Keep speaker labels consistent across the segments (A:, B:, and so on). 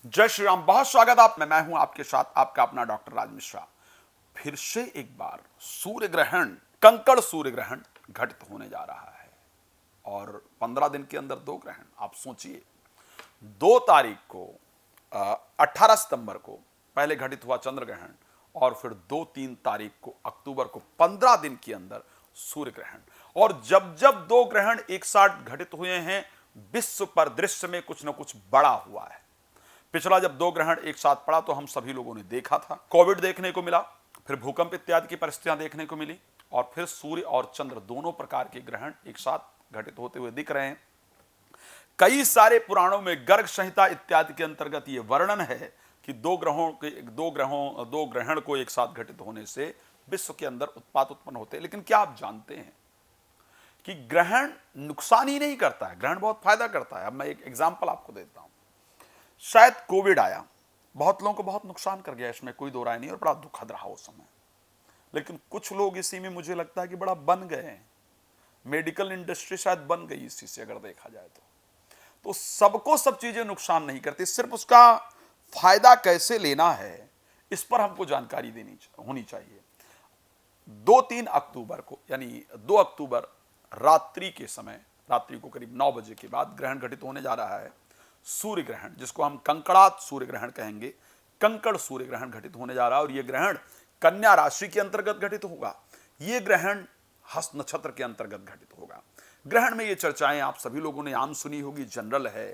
A: जय श्री राम। बहुत स्वागत आप मैं हूं आपके साथ आपका अपना डॉक्टर राज मिश्रा। फिर से एक बार सूर्य ग्रहण, कंकड़ सूर्य ग्रहण घटित होने जा रहा है और 15 दिन के अंदर दो ग्रहण। आप सोचिए, 2 तारीख को 18 सितंबर को पहले घटित हुआ चंद्र ग्रहण और फिर 2-3 तारीख को अक्टूबर को 15 दिन के अंदर सूर्य ग्रहण। और जब जब दो ग्रहण एक साथ घटित हुए हैं, विश्व परिदृश्य में कुछ न कुछ बड़ा हुआ है। पिछला जब दो ग्रहण एक साथ पड़ा तो हम सभी लोगों ने देखा था, कोविड देखने को मिला, फिर भूकंप इत्यादि की परिस्थितियां देखने को मिली और फिर सूर्य और चंद्र दोनों प्रकार के ग्रहण एक साथ घटित होते हुए दिख रहे हैं। कई सारे पुराणों में गर्ग संहिता इत्यादि के अंतर्गत ये वर्णन है कि दो ग्रहण को एक साथ घटित होने से विश्व के अंदर उत्पात उत्पन्न होते हैं। लेकिन क्या आप जानते हैं कि ग्रहण नुकसान ही नहीं करता है, ग्रहण बहुत फायदा करता है। अब मैं एक एग्जाम्पल आपको देता हूं। शायद कोविड आया, बहुत लोगों को बहुत नुकसान कर गया, इसमें कोई दो राय नहीं और बड़ा दुखद रहा उस समय। लेकिन कुछ लोग इसी में मुझे लगता है कि बड़ा बन गए हैं। मेडिकल इंडस्ट्री शायद बन गई इसी से, अगर देखा जाए तो सबको सब चीजें नुकसान नहीं करती, सिर्फ उसका फायदा कैसे लेना है इस पर हमको जानकारी देनी होनी चाहिए। 2-3 अक्टूबर को यानी 2 अक्टूबर रात्रि के समय, रात्रि को करीब 9 बजे के बाद ग्रहण घटित होने जा रहा है, सूर्य ग्रहण, जिसको हम कंकड़ात सूर्य ग्रहण कहेंगे। कंकड़ सूर्य ग्रहण घटित होने जा रहा है और यह ग्रहण कन्या राशि के अंतर्गत घटित होगा। यह ग्रहण हस्त नक्षत्र के अंतर्गत घटित होगा। ग्रहण में ये चर्चाएं आप सभी लोगों ने आम सुनी होगी, जनरल है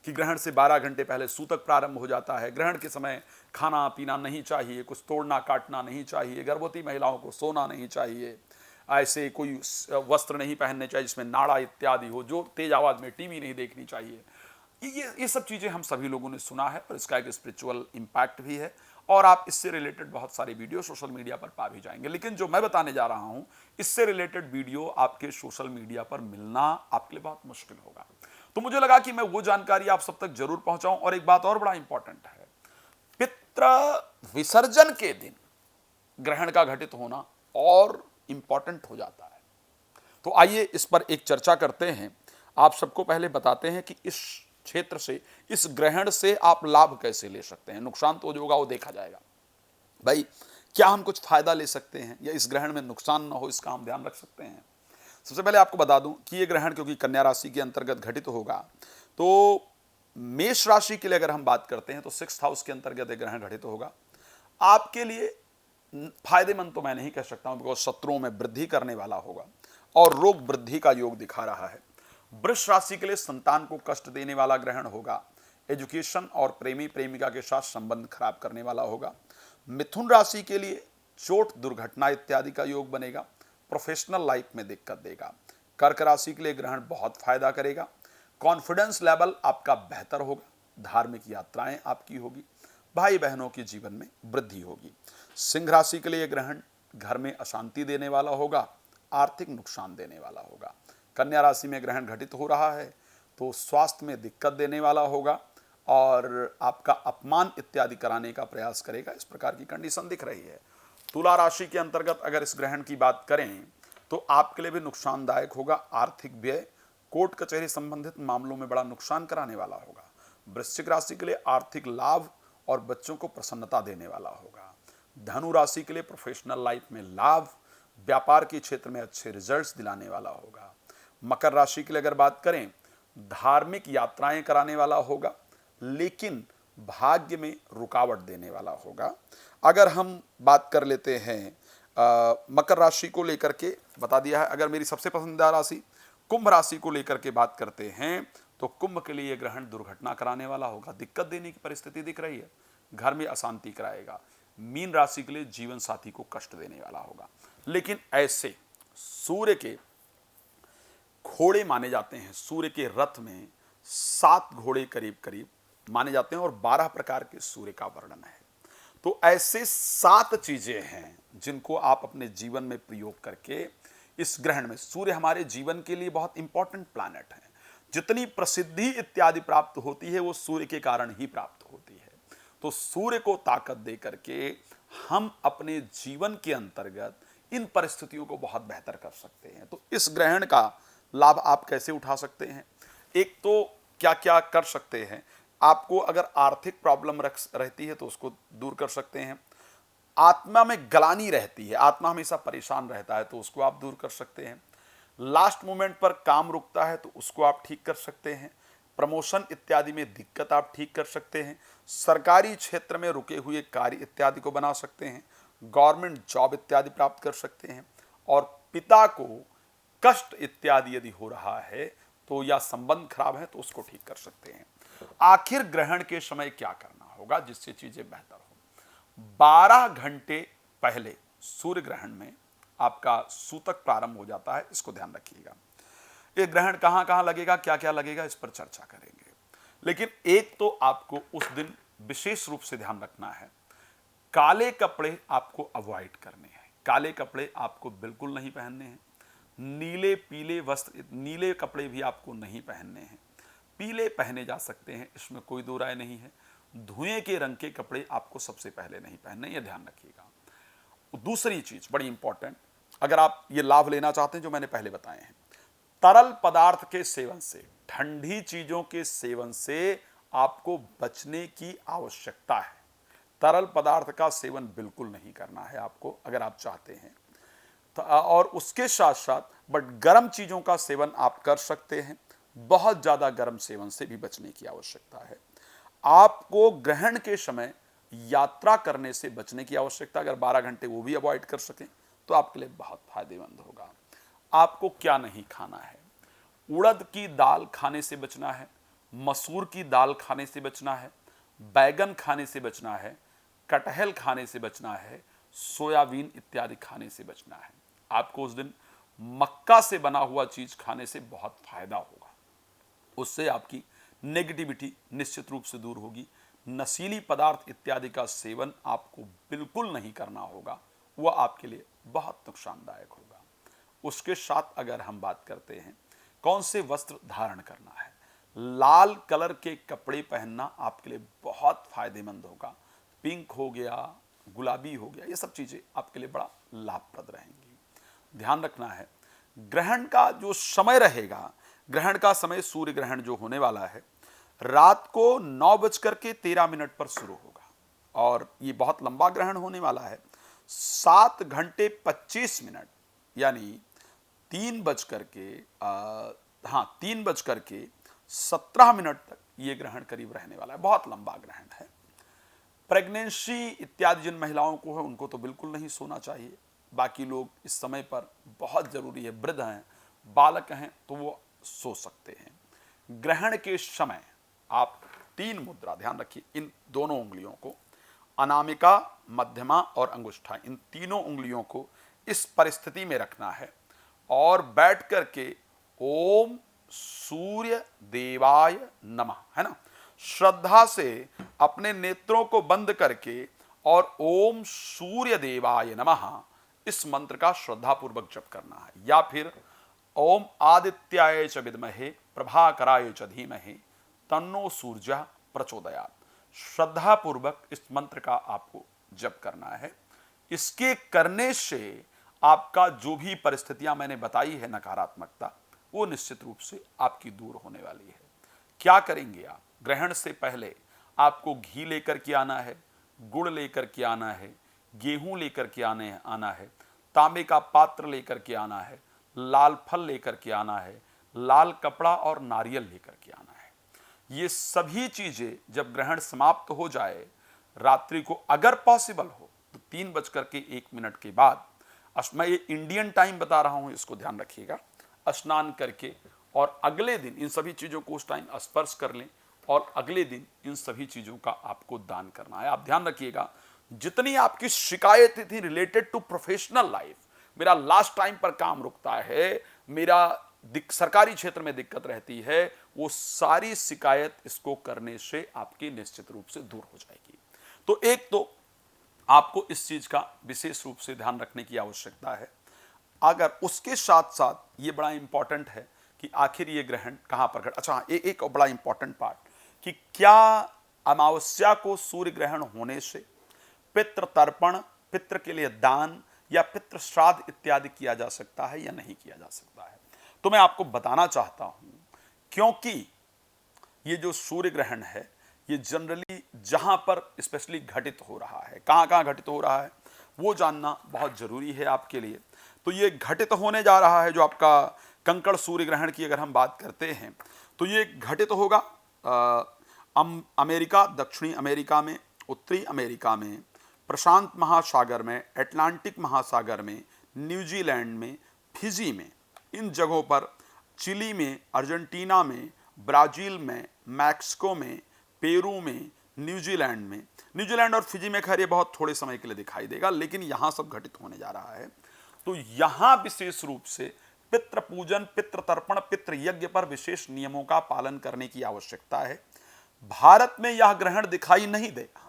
A: कि ग्रहण से 12 घंटे पहले सूतक प्रारंभ हो जाता है। ग्रहण के समय खाना पीना नहीं चाहिए, कुछ तोड़ना काटना नहीं चाहिए, गर्भवती महिलाओं को सोना नहीं चाहिए, ऐसे कोई वस्त्र नहीं पहनने चाहिए जिसमें नाड़ा इत्यादि हो, जो तेज आवाज में टीवी नहीं देखनी चाहिए। ये सब चीज़ें हम सभी लोगों ने सुना है, पर इसका एक स्पिरिचुअल इम्पैक्ट भी है और आप इससे रिलेटेड बहुत सारे वीडियो सोशल मीडिया पर पा भी जाएंगे। लेकिन जो मैं बताने जा रहा हूं, इससे रिलेटेड वीडियो आपके सोशल मीडिया पर मिलना आपके लिए बहुत मुश्किल होगा। तो मुझे लगा कि मैं वो जानकारी आप सब तक जरूर पहुंचाऊं। और एक बात और बड़ा इंपॉर्टेंट है, पितृ विसर्जन के दिन ग्रहण का घटित होना और इंपॉर्टेंट हो जाता है। तो आइए इस पर एक चर्चा करते हैं। आप सबको पहले बताते हैं कि इस क्षेत्र से, इस ग्रहण से आप लाभ कैसे ले सकते हैं। नुकसान तो जो होगा वो देखा जाएगा। भाई, क्या हम कुछ फायदा ले सकते हैं या इस ग्रहण में नुकसान ना हो इसका हम ध्यान रख सकते हैं। सबसे पहले आपको बता दूं कि ये ग्रहण क्योंकि कन्या राशि के अंतर्गत घटित होगा, तो मेष राशि के लिए अगर हम बात करते हैं तो 6th हाउस के अंतर्गत ये ग्रहण घटित होगा। आपके लिए फायदेमंद तो मैं नहीं कह सकता हूं, बिकॉज शत्रुओं में वृद्धि करने वाला होगा और रोग वृद्धि का योग दिखा रहा है। वृष राशि के लिए संतान को कष्ट देने वाला ग्रहण होगा। एजुकेशन और प्रेमी प्रेमिका के साथ संबंध खराब करने वाला होगा। मिथुन राशि के लिए चोट, दुर्घटना इत्यादि का योग बनेगा। प्रोफेशनल लाइफ में दिक्कत देगा। कर्क राशि के लिए ग्रहण बहुत फायदा करेगा। कॉन्फिडेंस लेवल आपका बेहतर होगा। धार्मिक यात्राएं आपकी होगी। भाई बहनों के जीवन में वृद्धि होगी। सिंह राशि के लिए ग्रहण घर में अशांति देने वाला होगा, आर्थिक नुकसान देने वाला होगा। कन्या राशि में ग्रहण घटित हो रहा है तो स्वास्थ्य में दिक्कत देने वाला होगा और आपका अपमान इत्यादि कराने का प्रयास करेगा, इस प्रकार की कंडीशन दिख रही है। तुला राशि के अंतर्गत अगर इस ग्रहण की बात करें तो आपके लिए भी नुकसानदायक होगा। आर्थिक व्यय, कोर्ट कचहरी संबंधित मामलों में बड़ा नुकसान कराने वाला होगा। वृश्चिक राशि के लिए आर्थिक लाभ और बच्चों को प्रसन्नता देने वाला होगा। धनु राशि के लिए प्रोफेशनल लाइफ में लाभ, व्यापार के क्षेत्र में अच्छे रिजल्ट्स दिलाने वाला होगा। मकर राशि के लिए अगर बात करें, धार्मिक यात्राएं कराने वाला होगा लेकिन भाग्य में रुकावट देने वाला होगा। अगर हम बात कर लेते हैं मकर राशि को लेकर के बता दिया है। अगर मेरी सबसे पसंदीदा राशि कुंभ राशि को लेकर के बात करते हैं तो कुंभ के लिए ग्रहण दुर्घटना कराने वाला होगा, दिक्कत देने की परिस्थिति दिख रही है, घर में अशांति कराएगा। मीन राशि के लिए जीवन साथी को कष्ट देने वाला होगा। लेकिन ऐसे सूर्य के घोड़े माने जाते हैं, सूर्य के रथ में 7 घोड़े करीब करीब माने जाते हैं और 12 प्रकार के सूर्य का वर्णन है। तो ऐसे 7 चीजें हैं जिनको आप अपने जीवन में प्रयोग करके इस ग्रहण में, सूर्य हमारे जीवन के लिए बहुत इंपॉर्टेंट प्लैनेट है। जितनी प्रसिद्धि इत्यादि प्राप्त होती है वो सूर्य के कारण ही प्राप्त होती है। तो सूर्य को ताकत दे करके हम अपने जीवन के अंतर्गत इन परिस्थितियों को बहुत बेहतर कर सकते हैं। तो इस ग्रहण का लाभ आप कैसे उठा सकते हैं? एक तो क्या क्या कर सकते हैं, आपको अगर आर्थिक प्रॉब्लम रहती है तो उसको दूर कर सकते हैं। आत्मा में ग्लानि रहती है, आत्मा हमेशा परेशान रहता है, तो उसको आप दूर कर सकते हैं। लास्ट मोमेंट पर काम रुकता है तो उसको आप ठीक कर सकते हैं। प्रमोशन इत्यादि में दिक्कत आप ठीक कर सकते हैं। सरकारी क्षेत्र में रुके हुए कार्य इत्यादि को बना सकते हैं। गवर्नमेंट जॉब इत्यादि प्राप्त कर सकते हैं। और पिता को कष्ट इत्यादि यदि हो रहा है तो या संबंध खराब है तो उसको ठीक कर सकते हैं। आखिर ग्रहण के समय क्या करना होगा जिससे चीजें बेहतर हो? 12 घंटे पहले सूर्य ग्रहण में आपका सूतक प्रारंभ हो जाता है, इसको ध्यान रखिएगा। ये ग्रहण कहां कहां लगेगा, क्या क्या लगेगा, इस पर चर्चा करेंगे। लेकिन एक तो आपको उस दिन विशेष रूप से ध्यान रखना है, काले कपड़े आपको अवॉइड करने हैं। काले कपड़े आपको बिल्कुल नहीं पहनने हैं। नीले पीले वस्त्र, नीले कपड़े भी आपको नहीं पहनने हैं। पीले पहने जा सकते हैं, इसमें कोई दो राय नहीं है। धुएं के रंग के कपड़े आपको सबसे पहले नहीं पहनने, यह ध्यान रखिएगा। दूसरी चीज बड़ी इंपॉर्टेंट, अगर आप ये लाभ लेना चाहते हैं जो मैंने पहले बताए हैं, तरल पदार्थ के सेवन से, ठंडी चीजों के सेवन से आपको बचने की आवश्यकता है। तरल पदार्थ का सेवन बिल्कुल नहीं करना है आपको अगर आप चाहते हैं। और उसके साथ साथ बट गर्म चीजों का सेवन आप कर सकते हैं। बहुत ज्यादा गर्म सेवन से भी बचने की आवश्यकता है। आपको ग्रहण के समय यात्रा करने से बचने की आवश्यकता, अगर 12 घंटे वो भी अवॉइड कर सकें तो आपके लिए बहुत फायदेमंद होगा। आपको क्या नहीं खाना है? उड़द की दाल खाने से बचना है, मसूर की दाल खाने से बचना है, बैगन खाने से बचना है, कटहल खाने से बचना है, सोयाबीन इत्यादि खाने से बचना है। आपको उस दिन मक्का से बना हुआ चीज खाने से बहुत फायदा होगा, उससे आपकी नेगेटिविटी निश्चित रूप से दूर होगी। नशीली पदार्थ इत्यादि का सेवन आपको बिल्कुल नहीं करना होगा, वह आपके लिए बहुत नुकसानदायक होगा। उसके साथ अगर हम बात करते हैं कौन से वस्त्र धारण करना है, लाल कलर के कपड़े पहनना आपके लिए बहुत फायदेमंद होगा। पिंक हो गया, गुलाबी हो गया, ये सब चीजें आपके लिए बड़ा लाभप्रद रहेंगी। ध्यान रखना है ग्रहण का जो समय रहेगा, ग्रहण का समय सूर्य ग्रहण जो होने वाला है रात को 9:13 पर शुरू होगा और ये बहुत लंबा ग्रहण होने वाला है। 7 घंटे 25 मिनट यानी 3:17 तक ये ग्रहण करीब रहने वाला है। बहुत लंबा ग्रहण है। प्रेगनेंसी इत्यादि जिन महिलाओं को है उनको तो बिल्कुल नहीं सोना चाहिए। बाकी लोग इस समय पर बहुत जरूरी है, वृद्ध हैं, बालक हैं तो वो सो सकते हैं। ग्रहण के समय आप 3 मुद्रा ध्यान रखिए, इन दोनों उंगलियों को, अनामिका, मध्यमा और अंगुष्ठा, इन तीनों उंगलियों को इस परिस्थिति में रखना है और बैठ करके ओम सूर्य देवाय नमः, है ना, श्रद्धा से अपने नेत्रों को बंद करके और ओम सूर्य देवाय नमः इस मंत्र का श्रद्धापूर्वक जप करना है। या फिर ओम आदित्याय च विद्महे प्रभाकराय च धीमहि तन्नो सूर्य प्रचोदयात्, श्रद्धापूर्वक इस मंत्र का आपको जप करना है। इसके करने से आपका जो भी परिस्थितियां मैंने बताई है नकारात्मकता, वो निश्चित रूप से आपकी दूर होने वाली है। क्या करेंगे आप? ग्रहण से पहले आपको घी लेकर के आना है, गुड़ लेकर के आना है, गेहूं लेकर के आना है, तांबे का पात्र लेकर के आना है, लाल फल लेकर के आना है, लाल कपड़ा और नारियल लेकर के आना है। ये सभी चीजें जब ग्रहण समाप्त हो जाए रात्रि को, अगर पॉसिबल हो तो 3:01 के बाद, मैं ये इंडियन टाइम बता रहा हूं, इसको ध्यान रखिएगा, स्नान करके और अगले दिन इन सभी चीजों को उस टाइम स्पर्श कर लें और अगले दिन इन सभी चीजों का आपको दान करना है। आप ध्यान रखिएगा जितनी आपकी शिकायतें थी रिलेटेड टू प्रोफेशनल लाइफ, मेरा लास्ट टाइम पर काम रुकता है, मेरा सरकारी क्षेत्र में दिक्कत रहती है, वो सारी शिकायत इसको करने से आपकी निश्चित रूप से दूर हो जाएगी। तो एक तो आपको इस चीज का विशेष रूप से ध्यान रखने की आवश्यकता है। अगर उसके साथ साथ ये बड़ा इंपॉर्टेंट है कि आखिर ये ग्रहण कहां पर घट, अच्छा एक बड़ा इंपॉर्टेंट पार्ट कि क्या अमावस्या को सूर्य ग्रहण होने से पितृ तर्पण, पितृ के लिए दान या पितृ श्राद्ध इत्यादि किया जा सकता है या नहीं किया जा सकता है। तो मैं आपको बताना चाहता हूं, क्योंकि ये जो सूर्य ग्रहण है ये जनरली जहां पर स्पेशली घटित हो रहा है, कहां कहां घटित हो रहा है वो जानना बहुत जरूरी है आपके लिए। तो ये घटित होने जा रहा है जो आपका कंकड़ सूर्य ग्रहण की अगर हम बात करते हैं तो ये घटित होगा अमेरिका, दक्षिणी अमेरिका में, उत्तरी अमेरिका में, प्रशांत महासागर में, अटलांटिक महासागर में, न्यूजीलैंड में, फिजी में, इन जगहों पर, चिली में, अर्जेंटीना में, ब्राजील में, मैक्सिको में, पेरू में, न्यूजीलैंड में। न्यूजीलैंड और फिजी में खैर ये बहुत थोड़े समय के लिए दिखाई देगा, लेकिन यहां सब घटित होने जा रहा है। तो यहां विशेष रूप से पितृ पूजन, पितृ तर्पण, पितृ यज्ञ पर विशेष नियमों का पालन करने की आवश्यकता है। भारत में यह ग्रहण दिखाई नहीं देगा,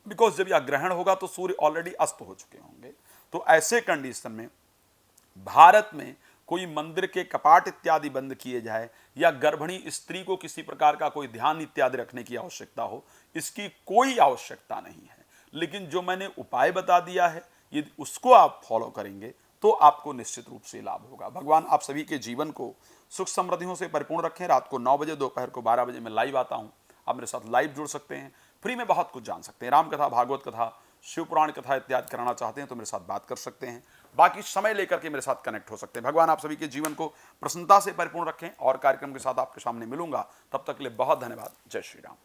A: बिकॉज जब यह ग्रहण होगा तो सूर्य ऑलरेडी अस्त हो चुके होंगे। तो ऐसे कंडीशन में भारत में कोई मंदिर के कपाट इत्यादि बंद किए जाए या गर्भिणी स्त्री को किसी प्रकार का कोई ध्यान इत्यादि रखने की आवश्यकता हो, इसकी कोई आवश्यकता नहीं है। लेकिन जो मैंने उपाय बता दिया है, यदि उसको आप फॉलो करेंगे तो आपको निश्चित रूप से लाभ होगा। भगवान आप सभी के जीवन को सुख समृद्धियों से परिपूर्ण रखें। रात को 9 बजे, दोपहर को 12 बजे मैं लाइव आता हूं। आप मेरे साथ लाइव जुड़ सकते हैं, फ्री में बहुत कुछ जान सकते हैं। राम कथा, भागवत कथा, शिव पुराण कथा इत्यादि कराना चाहते हैं तो मेरे साथ बात कर सकते हैं। बाकी समय लेकर के मेरे साथ कनेक्ट हो सकते हैं। भगवान आप सभी के जीवन को प्रसन्नता से परिपूर्ण रखें। और कार्यक्रम के साथ आपके सामने मिलूंगा, तब तक के लिए बहुत धन्यवाद। जय श्री राम।